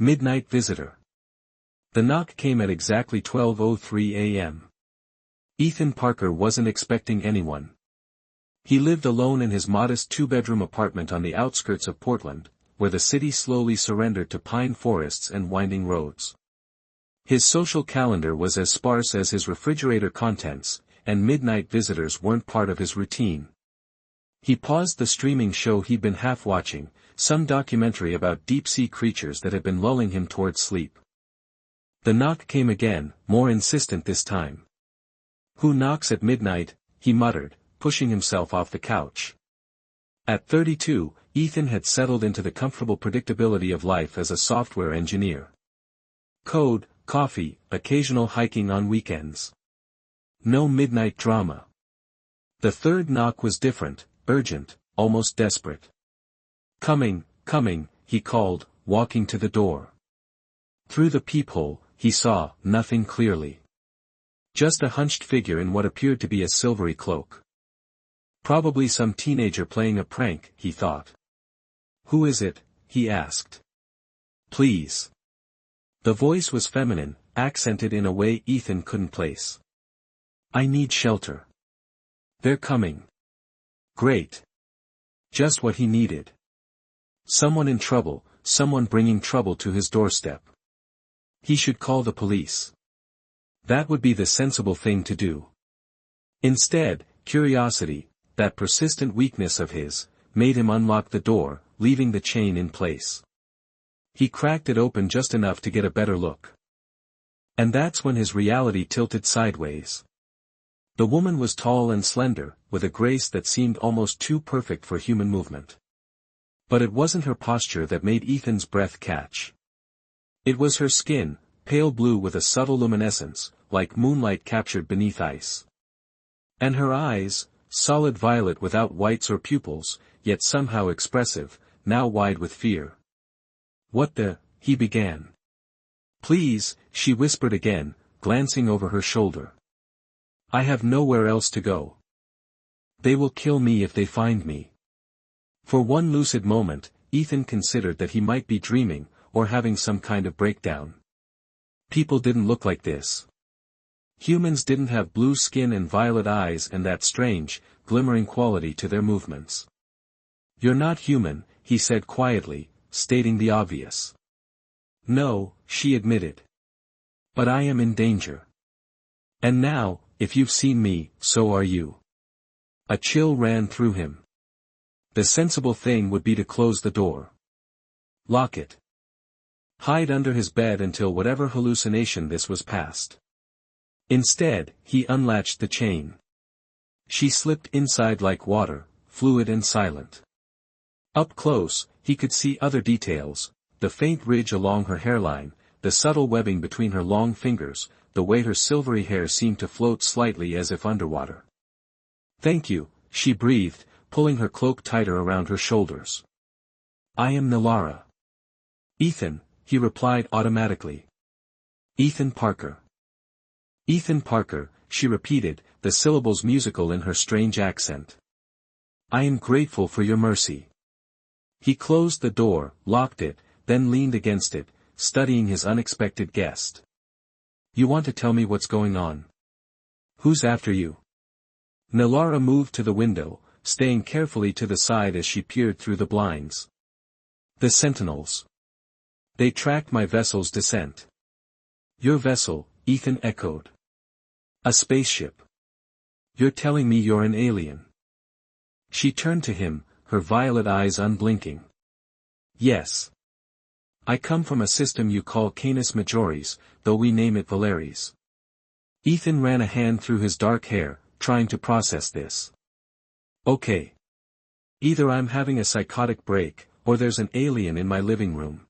Midnight visitor. The knock came at exactly 12:03 a.m. Ethan Parker wasn't expecting anyone. He lived alone in his modest two-bedroom apartment on the outskirts of Portland, where the city slowly surrendered to pine forests and winding roads. His social calendar was as sparse as his refrigerator contents, and midnight visitors weren't part of his routine. He paused the streaming show he'd been half-watching, some documentary about deep-sea creatures that had been lulling him towards sleep. The knock came again, more insistent this time. "Who knocks at midnight?" he muttered, pushing himself off the couch. At 32, Ethan had settled into the comfortable predictability of life as a software engineer. Code, coffee, occasional hiking on weekends. No midnight drama. The third knock was different, urgent, almost desperate. "Coming, coming," he called, walking to the door. Through the peephole, he saw nothing clearly. Just a hunched figure in what appeared to be a silvery cloak. Probably some teenager playing a prank, he thought. "Who is it?" he asked. "Please." The voice was feminine, accented in a way Ethan couldn't place. "I need shelter." "They're coming." Great. Just what he needed. Someone in trouble, someone bringing trouble to his doorstep. He should call the police. That would be the sensible thing to do. Instead, curiosity, that persistent weakness of his, made him unlock the door, leaving the chain in place. He cracked it open just enough to get a better look. And that's when his reality tilted sideways. The woman was tall and slender, with a grace that seemed almost too perfect for human movement. But it wasn't her posture that made Ethan's breath catch. It was her skin, pale blue with a subtle luminescence, like moonlight captured beneath ice. And her eyes, solid violet without whites or pupils, yet somehow expressive, now wide with fear. "What the," he began. "Please," she whispered again, glancing over her shoulder. "I have nowhere else to go. They will kill me if they find me." For one lucid moment, Ethan considered that he might be dreaming, or having some kind of breakdown. People didn't look like this. Humans didn't have blue skin and violet eyes and that strange, glimmering quality to their movements. "You're not human," he said quietly, stating the obvious. "No," she admitted. "But I am in danger. And now, if you've seen me, so are you." A chill ran through him. The sensible thing would be to close the door. Lock it. Hide under his bed until whatever hallucination this was past. Instead, he unlatched the chain. She slipped inside like water, fluid and silent. Up close, he could see other details, the faint ridge along her hairline, the subtle webbing between her long fingers, the way her silvery hair seemed to float slightly as if underwater. "Thank you," she breathed, pulling her cloak tighter around her shoulders. "I am Nilara." "Ethan," he replied automatically. "Ethan Parker." "Ethan Parker," she repeated, the syllables musical in her strange accent. "I am grateful for your mercy." He closed the door, locked it, then leaned against it, studying his unexpected guest. "You want to tell me what's going on? Who's after you?" Nilara moved to the window, staying carefully to the side as she peered through the blinds. "The Sentinels. They tracked my vessel's descent." "Your vessel," Ethan echoed. "A spaceship. You're telling me you're an alien?" She turned to him, her violet eyes unblinking. "Yes. I come from a system you call Canis Majoris, though we name it Valaris." Ethan ran a hand through his dark hair, trying to process this. "Okay. Either I'm having a psychotic break, or there's an alien in my living room."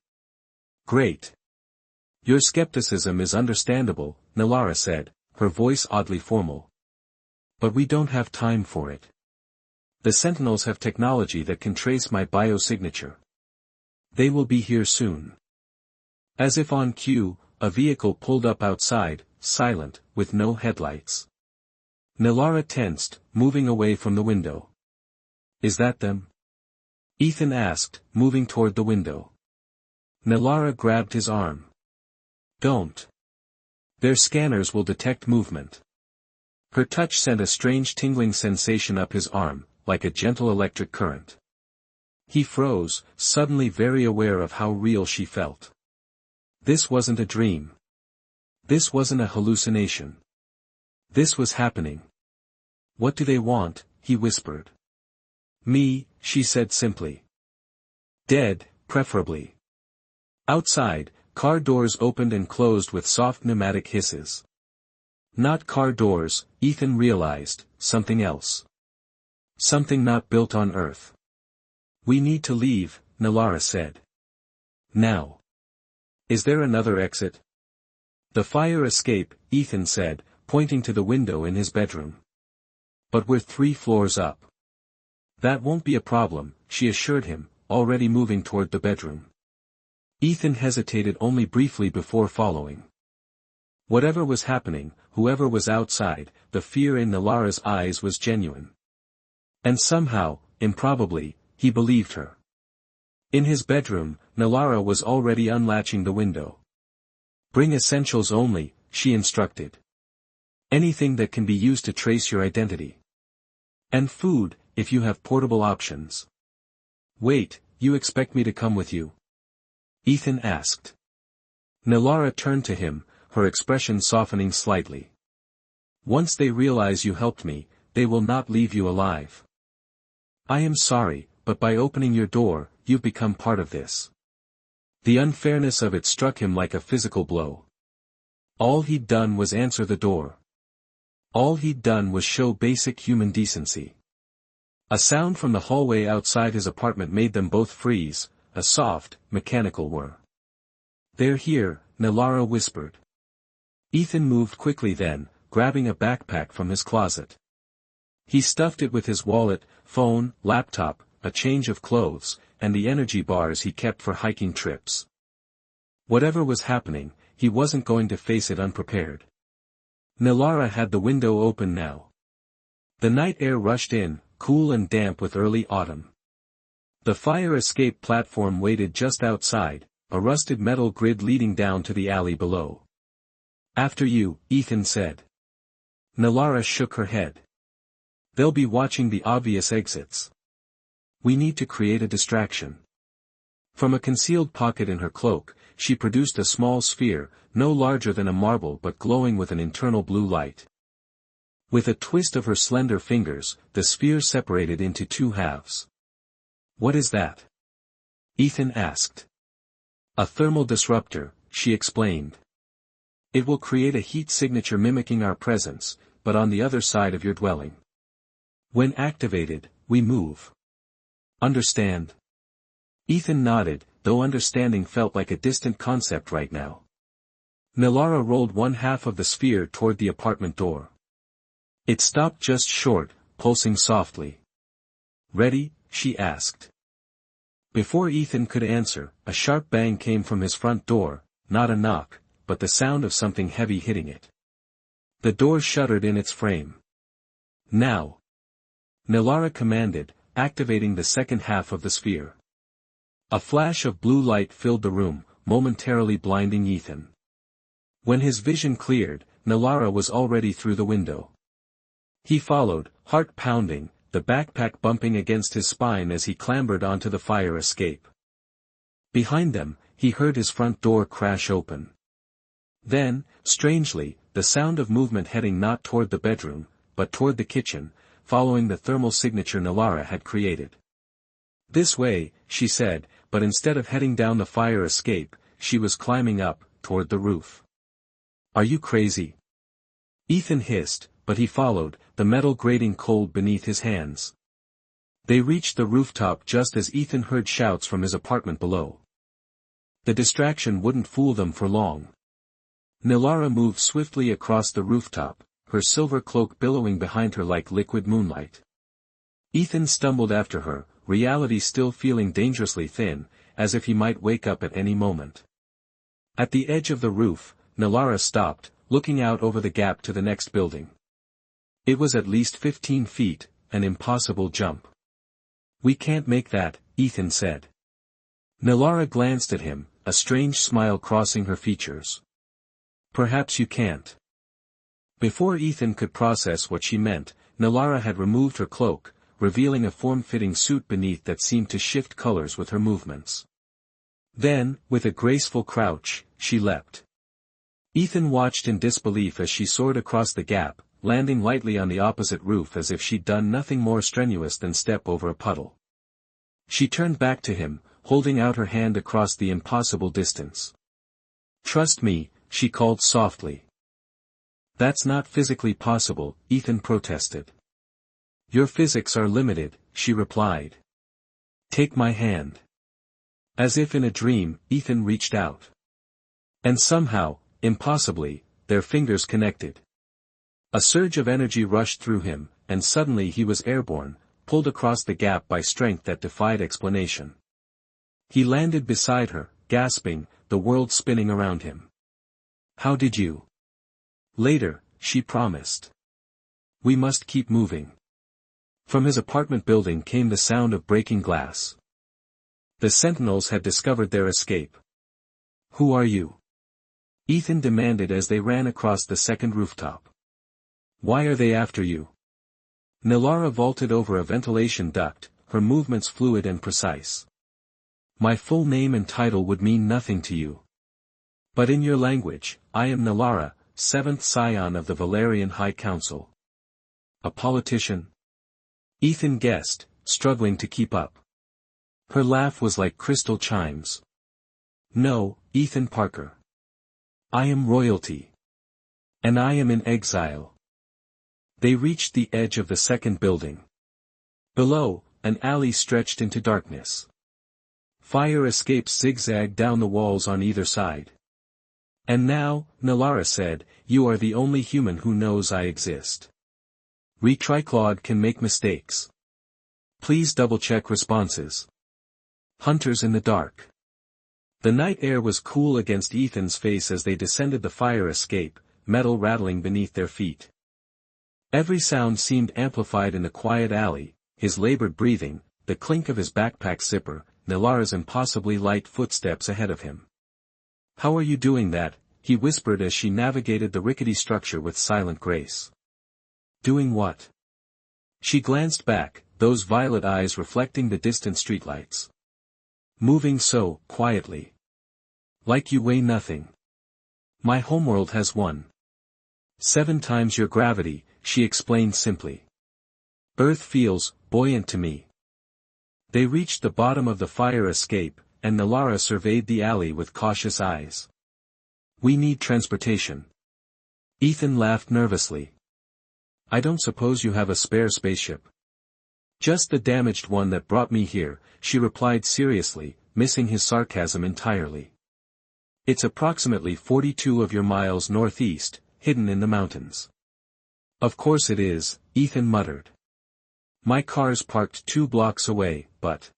"Great. Your skepticism is understandable," Nilara said, her voice oddly formal. "But we don't have time for it. The Sentinels have technology that can trace my biosignature. They will be here soon." As if on cue, a vehicle pulled up outside, silent, with no headlights. Nilara tensed, moving away from the window. "Is that them?" Ethan asked, moving toward the window. Nilara grabbed his arm. Don't. Their scanners will detect movement. Her touch sent a strange tingling sensation up his arm, like a gentle electric current. He froze, suddenly very aware of how real she felt. This wasn't a dream. This wasn't a hallucination. This was happening. What do they want? He whispered. Me, she said simply. Dead, preferably. Outside, car doors opened and closed with soft pneumatic hisses. Not car doors, Ethan realized, something else. Something not built on Earth. We need to leave, Nilara said. Now. Is there another exit? The fire escape, Ethan said, pointing to the window in his bedroom. But we're 3 floors up. That won't be a problem, she assured him, already moving toward the bedroom. Ethan hesitated only briefly before following. Whatever was happening, whoever was outside, the fear in Nilara's eyes was genuine. And somehow, improbably, he believed her. In his bedroom, Nilara was already unlatching the window. Bring essentials only, she instructed. Anything that can be used to trace your identity. And food, if you have portable options. Wait, you expect me to come with you? Ethan asked. Nilara turned to him, her expression softening slightly. Once they realize you helped me, they will not leave you alive. I am sorry, but by opening your door, you've become part of this. The unfairness of it struck him like a physical blow. All he'd done was answer the door. All he'd done was show basic human decency. A sound from the hallway outside his apartment made them both freeze, a soft, mechanical whir. They're here, Nilara whispered. Ethan moved quickly then, grabbing a backpack from his closet. He stuffed it with his wallet, phone, laptop, a change of clothes, and the energy bars he kept for hiking trips. Whatever was happening, he wasn't going to face it unprepared. Nilara had the window open now. The night air rushed in, cool and damp with early autumn. The fire escape platform waited just outside, a rusted metal grid leading down to the alley below. After you, Ethan said. Nilara shook her head. They'll be watching the obvious exits. We need to create a distraction. From a concealed pocket in her cloak, she produced a small sphere, no larger than a marble but glowing with an internal blue light. With a twist of her slender fingers, the sphere separated into 2 halves. What is that? Ethan asked. A thermal disruptor, she explained. It will create a heat signature mimicking our presence, but on the other side of your dwelling. When activated, we move. Understand? Ethan nodded, though understanding felt like a distant concept right now. Nilara rolled 1/2 of the sphere toward the apartment door. It stopped just short, pulsing softly. Ready? She asked. Before Ethan could answer, a sharp bang came from his front door, not a knock, but the sound of something heavy hitting it. The door shuddered in its frame. Now! Nilara commanded, activating the second half of the sphere. A flash of blue light filled the room, momentarily blinding Ethan. When his vision cleared, Nilara was already through the window. He followed, heart pounding, the backpack bumping against his spine as he clambered onto the fire escape. Behind them, he heard his front door crash open. Then, strangely, the sound of movement heading not toward the bedroom, but toward the kitchen, following the thermal signature Nilara had created. This way, she said, but instead of heading down the fire escape, she was climbing up, toward the roof. Are you crazy? Ethan hissed, but he followed, the metal grating cold beneath his hands. They reached the rooftop just as Ethan heard shouts from his apartment below. The distraction wouldn't fool them for long. Nilara moved swiftly across the rooftop, her silver cloak billowing behind her like liquid moonlight. Ethan stumbled after her, reality still feeling dangerously thin, as if he might wake up at any moment. At the edge of the roof, Nilara stopped, looking out over the gap to the next building. It was at least 15 feet, an impossible jump. We can't make that, Ethan said. Nilara glanced at him, a strange smile crossing her features. Perhaps you can't. Before Ethan could process what she meant, Nalara had removed her cloak, revealing a form-fitting suit beneath that seemed to shift colors with her movements. Then, with a graceful crouch, she leapt. Ethan watched in disbelief as she soared across the gap, landing lightly on the opposite roof as if she'd done nothing more strenuous than step over a puddle. She turned back to him, holding out her hand across the impossible distance. "Trust me," she called softly. "That's not physically possible," Ethan protested. "Your physics are limited," she replied. "Take my hand." As if in a dream, Ethan reached out. And somehow, impossibly, their fingers connected. A surge of energy rushed through him, and suddenly he was airborne, pulled across the gap by strength that defied explanation. He landed beside her, gasping, the world spinning around him. "How did you?" "Later," she promised. "We must keep moving." From his apartment building came the sound of breaking glass. The sentinels had discovered their escape. "Who are you?" Ethan demanded as they ran across the second rooftop. "Why are they after you?" Nalara vaulted over a ventilation duct, her movements fluid and precise. "My full name and title would mean nothing to you. But in your language, I am Nalara, seventh scion of the Valerian High Council." "A politician?" Ethan guessed, struggling to keep up. Her laugh was like crystal chimes. "No, Ethan Parker. I am royalty. And I am in exile." They reached the edge of the second building. Below, an alley stretched into darkness. Fire escapes zigzagged down the walls on either side. "And now," Nalara said, "you are the only human who knows I exist. Retriclawed can make mistakes. Please double-check responses." Hunters in the dark. The night air was cool against Ethan's face as they descended the fire escape, metal rattling beneath their feet. Every sound seemed amplified in the quiet alley, his labored breathing, the clink of his backpack zipper, Nalara's impossibly light footsteps ahead of him. "How are you doing that?" he whispered as she navigated the rickety structure with silent grace. "Doing what?" She glanced back, those violet eyes reflecting the distant streetlights. "Moving so, quietly. Like you weigh nothing. My homeworld has 1.7 times your gravity," she explained simply. "Earth feels buoyant to me." They reached the bottom of the fire escape, and Nalara surveyed the alley with cautious eyes. "We need transportation." Ethan laughed nervously. "I don't suppose you have a spare spaceship?" "Just the damaged one that brought me here," she replied seriously, missing his sarcasm entirely. "It's approximately 42 of your miles northeast, hidden in the mountains." "Of course it is," Ethan muttered. "My car's parked 2 blocks away, but—"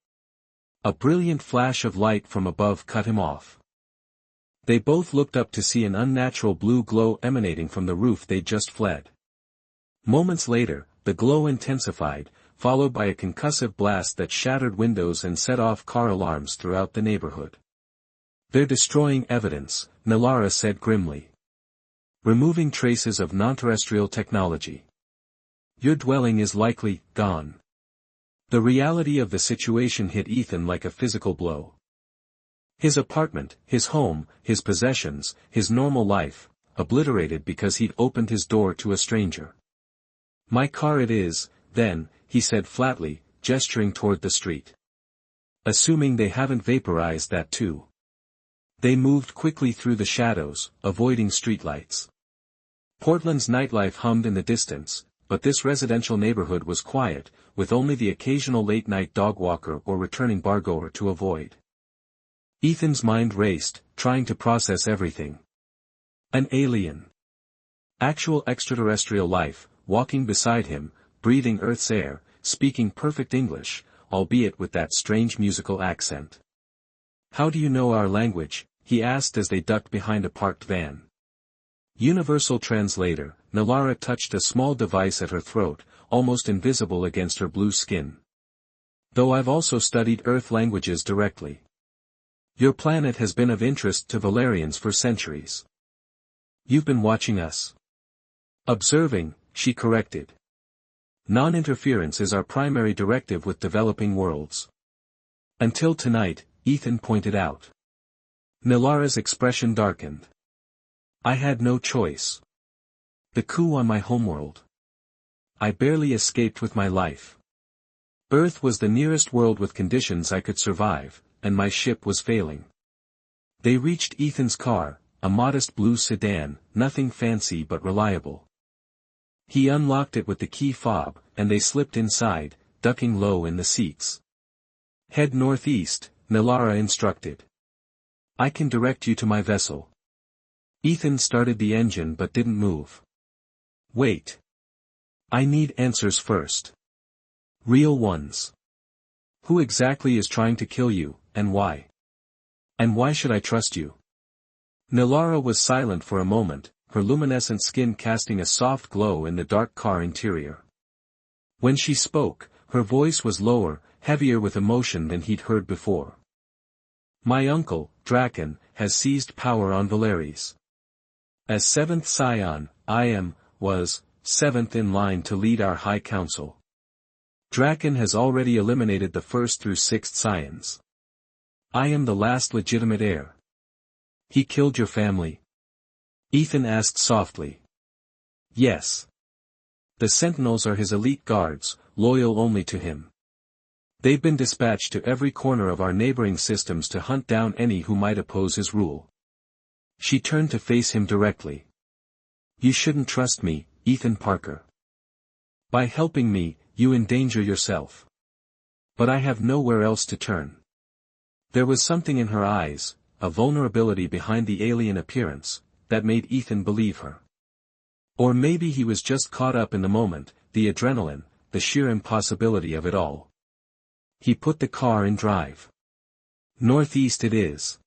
A brilliant flash of light from above cut him off. They both looked up to see an unnatural blue glow emanating from the roof they'd just fled. Moments later, the glow intensified, followed by a concussive blast that shattered windows and set off car alarms throughout the neighborhood. "They're destroying evidence," Nalara said grimly. "Removing traces of non-terrestrial technology. Your dwelling is likely gone." The reality of the situation hit Ethan like a physical blow. His apartment, his home, his possessions, his normal life, obliterated because he'd opened his door to a stranger. "My car it is, then," he said flatly, gesturing toward the street. "Assuming they haven't vaporized that too." They moved quickly through the shadows, avoiding streetlights. Portland's nightlife hummed in the distance, but this residential neighborhood was quiet, with only the occasional late-night dogwalker or returning bargoer to avoid. Ethan's mind raced, trying to process everything. An alien. Actual extraterrestrial life, walking beside him, breathing Earth's air, speaking perfect English, albeit with that strange musical accent. "How do you know our language?" he asked as they ducked behind a parked van. Universal Translator, Nalara touched a small device at her throat, almost invisible against her blue skin. "Though I've also studied Earth languages directly." Your planet has been of interest to Valerians for centuries. You've been watching us. Observing, she corrected. Non-interference is our primary directive with developing worlds. Until tonight, Ethan pointed out. Nilara's expression darkened. I had no choice. The coup on my homeworld. I barely escaped with my life. Earth was the nearest world with conditions I could survive, and my ship was failing. They reached Ethan's car, a modest blue sedan, nothing fancy but reliable. He unlocked it with the key fob, and they slipped inside, ducking low in the seats. Head northeast, Nilara instructed. I can direct you to my vessel. Ethan started the engine but didn't move. Wait. I need answers first. Real ones. Who exactly is trying to kill you, and why? And why should I trust you? Nilara was silent for a moment, her luminescent skin casting a soft glow in the dark car interior. When she spoke, her voice was lower, heavier with emotion than he'd heard before. My uncle, Draken, has seized power on Valeris. As seventh scion, was, seventh in line to lead our High Council. Draken has already eliminated the first through sixth scions. I am the last legitimate heir. He killed your family? Ethan asked softly. Yes. The Sentinels are his elite guards, loyal only to him. They've been dispatched to every corner of our neighboring systems to hunt down any who might oppose his rule. She turned to face him directly. You shouldn't trust me, Ethan Parker. By helping me, you endanger yourself. But I have nowhere else to turn. There was something in her eyes, a vulnerability behind the alien appearance, that made Ethan believe her. Or maybe he was just caught up in the moment, the adrenaline, the sheer impossibility of it all. He put the car in drive. Northeast it is.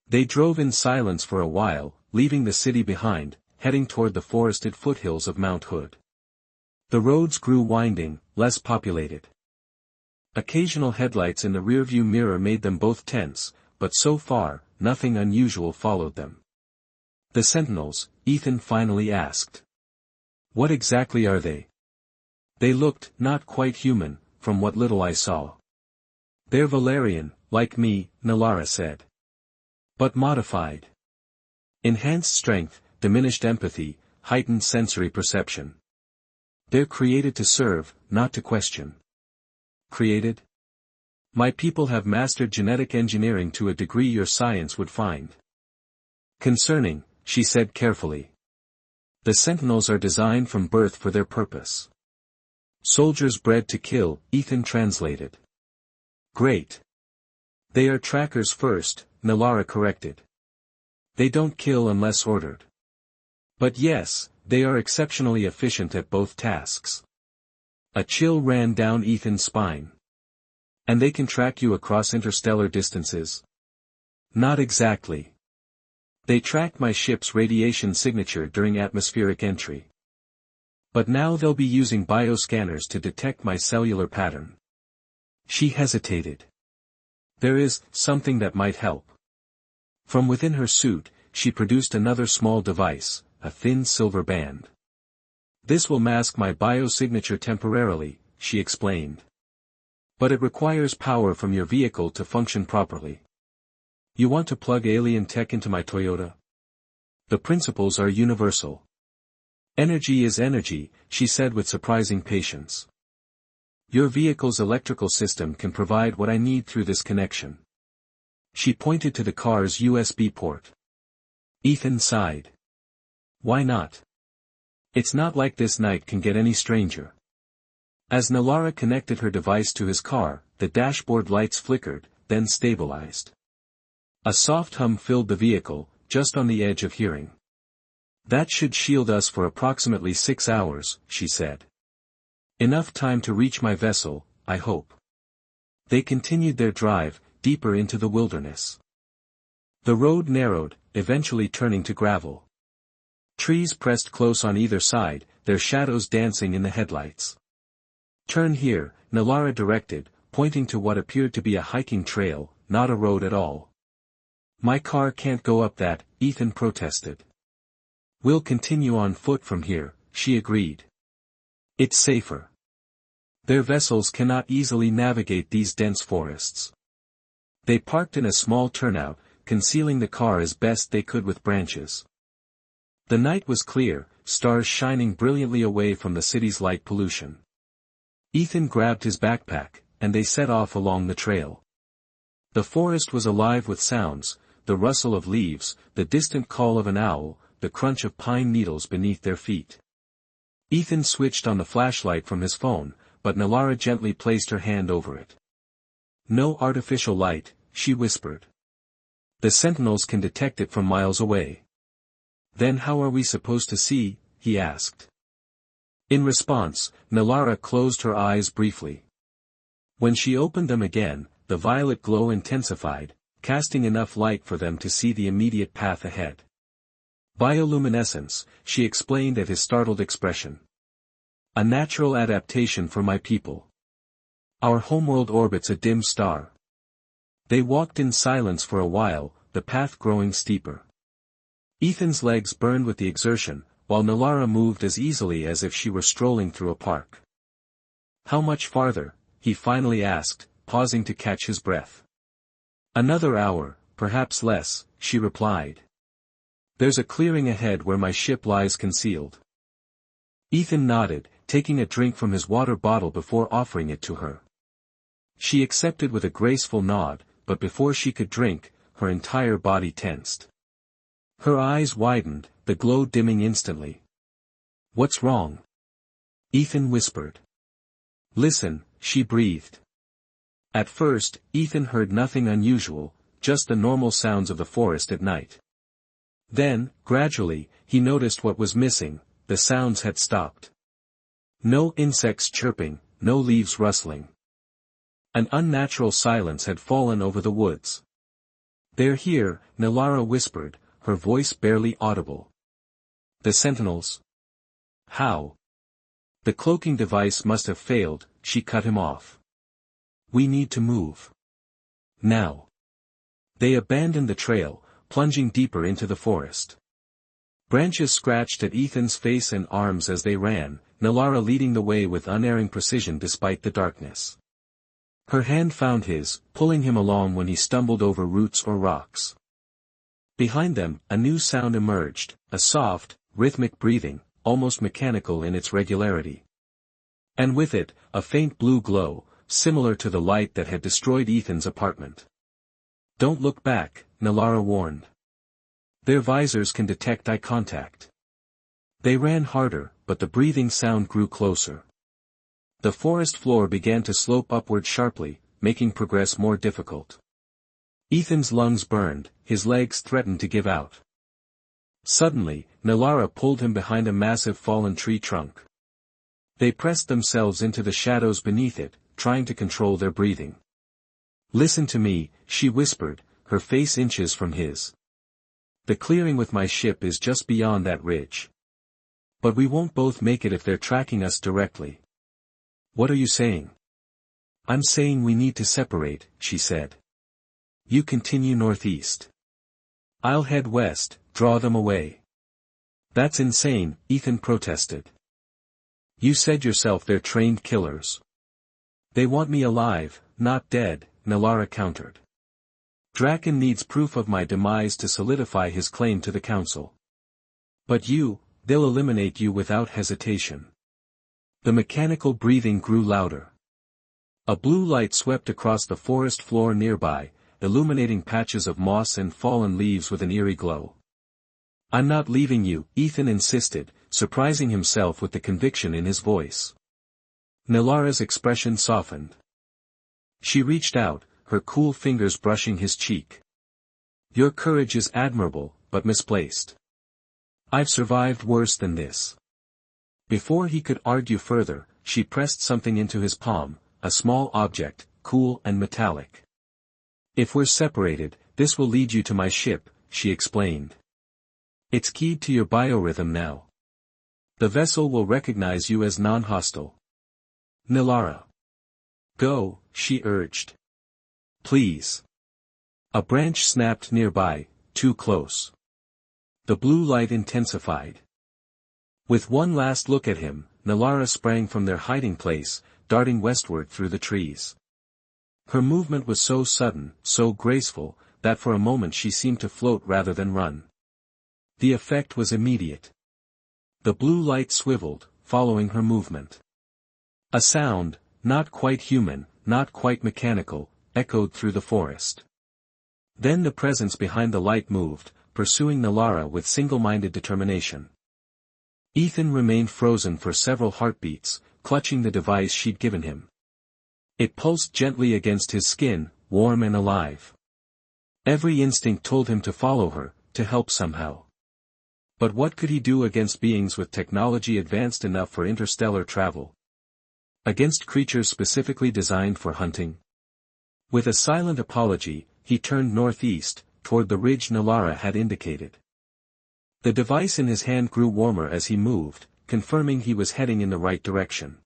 They drove in silence for a while, leaving the city behind, heading toward the forested foothills of Mount Hood. The roads grew winding, less populated. Occasional headlights in the rearview mirror made them both tense, but so far, nothing unusual followed them. The Sentinels, Ethan finally asked. What exactly are they? They looked not quite human, from what little I saw. They're Valerian, like me, Nilara said. But modified. Enhanced strength, diminished empathy, heightened sensory perception. They're created to serve, not to question. Created? My people have mastered genetic engineering to a degree your science would find concerning, she said carefully. The Sentinels are designed from birth for their purpose. Soldiers bred to kill, Ethan translated. Great. They are trackers first, Nilara corrected. They don't kill unless ordered. But yes, they are exceptionally efficient at both tasks. A chill ran down Ethan's spine. And they can track you across interstellar distances? Not exactly. They tracked my ship's radiation signature during atmospheric entry. But now they'll be using bioscanners to detect my cellular pattern. She hesitated. There is something that might help. From within her suit, she produced another small device, a thin silver band. This will mask my biosignature temporarily, she explained. But it requires power from your vehicle to function properly. You want to plug alien tech into my Toyota? The principles are universal. Energy is energy, she said with surprising patience. Your vehicle's electrical system can provide what I need through this connection. She pointed to the car's USB port. Ethan sighed. Why not? It's not like this night can get any stranger. As Nilara connected her device to his car, the dashboard lights flickered, then stabilized. A soft hum filled the vehicle, just on the edge of hearing. That should shield us for approximately 6 hours, she said. Enough time to reach my vessel, I hope. They continued their drive, deeper into the wilderness. The road narrowed, eventually turning to gravel. Trees pressed close on either side, their shadows dancing in the headlights. Turn here, Nilara directed, pointing to what appeared to be a hiking trail, not a road at all. My car can't go up that, Ethan protested. We'll continue on foot from here, she agreed. It's safer. Their vessels cannot easily navigate these dense forests. They parked in a small turnout, concealing the car as best they could with branches. The night was clear, stars shining brilliantly away from the city's light pollution. Ethan grabbed his backpack, and they set off along the trail. The forest was alive with sounds, the rustle of leaves, the distant call of an owl, the crunch of pine needles beneath their feet. Ethan switched on the flashlight from his phone, but Nalara gently placed her hand over it. No artificial light, she whispered. The sentinels can detect it from miles away. Then how are we supposed to see? He asked. In response, Nalara closed her eyes briefly. When she opened them again, the violet glow intensified, casting enough light for them to see the immediate path ahead. Bioluminescence, she explained at his startled expression. A natural adaptation for my people. Our homeworld orbits a dim star. They walked in silence for a while, the path growing steeper. Ethan's legs burned with the exertion, while Nalara moved as easily as if she were strolling through a park. How much farther? He finally asked, pausing to catch his breath. Another hour, perhaps less, she replied. There's a clearing ahead where my ship lies concealed. Ethan nodded, taking a drink from his water bottle before offering it to her. She accepted with a graceful nod, but before she could drink, her entire body tensed. Her eyes widened, the glow dimming instantly. What's wrong? Ethan whispered. Listen, she breathed. At first, Ethan heard nothing unusual, just the normal sounds of the forest at night. Then, gradually, he noticed what was missing, the sounds had stopped. No insects chirping, no leaves rustling. An unnatural silence had fallen over the woods. They're here, Nalara whispered, her voice barely audible. The sentinels? How? The cloaking device must have failed, she cut him off. We need to move. Now. They abandoned the trail, plunging deeper into the forest. Branches scratched at Ethan's face and arms as they ran, Nalara leading the way with unerring precision despite the darkness. Her hand found his, pulling him along when he stumbled over roots or rocks. Behind them, a new sound emerged, a soft, rhythmic breathing, almost mechanical in its regularity. And with it, a faint blue glow, similar to the light that had destroyed Ethan's apartment. Don't look back, Nalara warned. Their visors can detect eye contact. They ran harder, but the breathing sound grew closer. The forest floor began to slope upward sharply, making progress more difficult. Ethan's lungs burned, his legs threatened to give out. Suddenly, Nalara pulled him behind a massive fallen tree trunk. They pressed themselves into the shadows beneath it, trying to control their breathing. Listen to me, she whispered, her face inches from his. The clearing with my ship is just beyond that ridge. But we won't both make it if they're tracking us directly. What are you saying? I'm saying we need to separate, she said. You continue northeast. I'll head west, draw them away. That's insane, Ethan protested. You said yourself they're trained killers. They want me alive, not dead, Nalara countered. Draken needs proof of my demise to solidify his claim to the council. But they'll eliminate you without hesitation. The mechanical breathing grew louder. A blue light swept across the forest floor nearby, illuminating patches of moss and fallen leaves with an eerie glow. I'm not leaving you, Ethan insisted, surprising himself with the conviction in his voice. Nalara's expression softened. She reached out, her cool fingers brushing his cheek. Your courage is admirable, but misplaced. I've survived worse than this. Before he could argue further, she pressed something into his palm, a small object, cool and metallic. If we're separated, this will lead you to my ship, she explained. It's keyed to your biorhythm now. The vessel will recognize you as non-hostile. Nalara. Go, she urged. Please. A branch snapped nearby, too close. The blue light intensified. With one last look at him, Nalara sprang from their hiding place, darting westward through the trees. Her movement was so sudden, so graceful, that for a moment she seemed to float rather than run. The effect was immediate. The blue light swiveled, following her movement. A sound, not quite human, not quite mechanical, echoed through the forest. Then the presence behind the light moved, pursuing Nalara with single-minded determination. Ethan remained frozen for several heartbeats, clutching the device she'd given him. It pulsed gently against his skin, warm and alive. Every instinct told him to follow her, to help somehow. But what could he do against beings with technology advanced enough for interstellar travel? Against creatures specifically designed for hunting? With a silent apology, he turned northeast, toward the ridge Nalara had indicated. The device in his hand grew warmer as he moved, confirming he was heading in the right direction.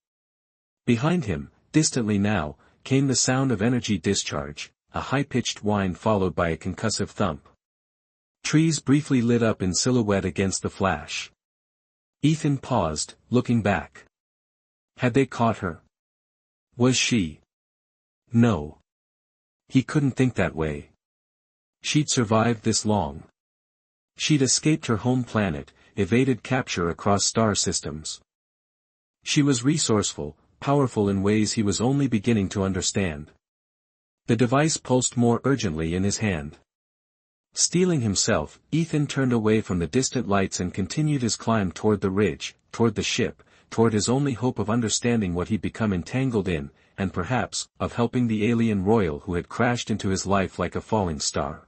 Behind him, distantly now, came the sound of energy discharge, a high-pitched whine followed by a concussive thump. Trees briefly lit up in silhouette against the flash. Ethan paused, looking back. Had they caught her? Was she? No. He couldn't think that way. She'd survived this long. She'd escaped her home planet, evaded capture across star systems. She was resourceful, powerful in ways he was only beginning to understand. The device pulsed more urgently in his hand. Steeling himself, Ethan turned away from the distant lights and continued his climb toward the ridge, toward the ship, toward his only hope of understanding what he'd become entangled in, and perhaps, of helping the alien royal who had crashed into his life like a falling star.